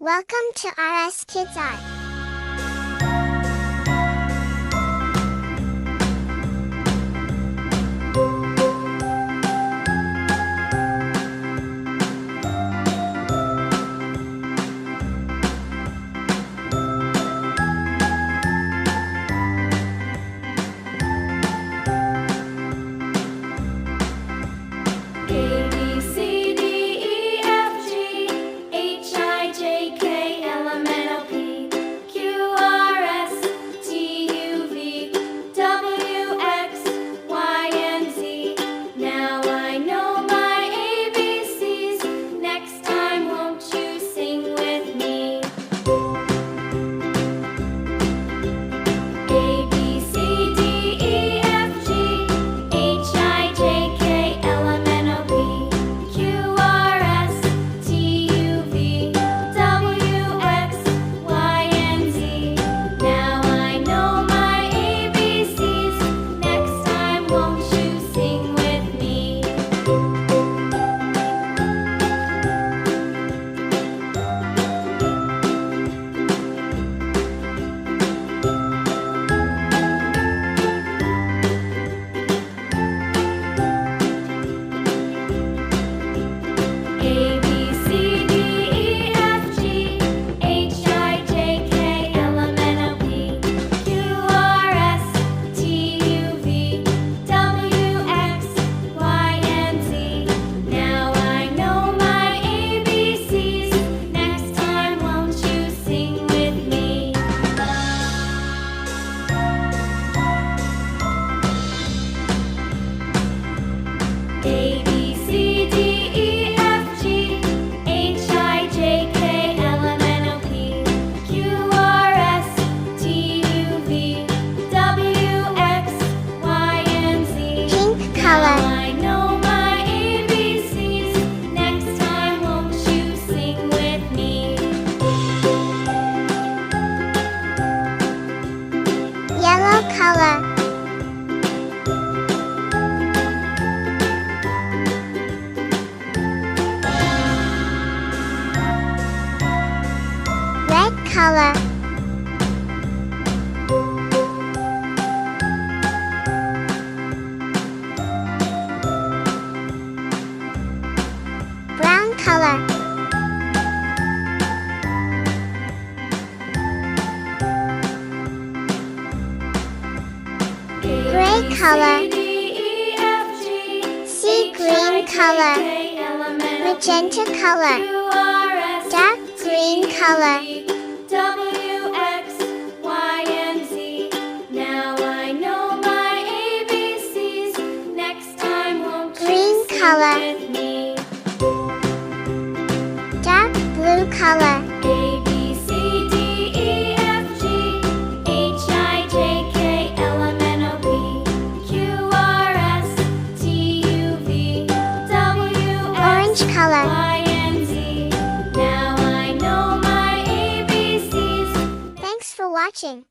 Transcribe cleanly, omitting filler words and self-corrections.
Welcome to RS Kids Art. Yellow color. Red color. Brown color. Gray color. Sea green color. Magenta color. Dark green color. W, X, Y, and Z. Now I know my ABCs. Next time won't Green you sing color. with me? Dark blue color. A, B, C, D, E, F, G, H, I, J, K, L, M, N, O, P, Q, R, S, T, U, V, W, X, Orange color. Y, and Z. Now I know my ABCs. Thanks for watching.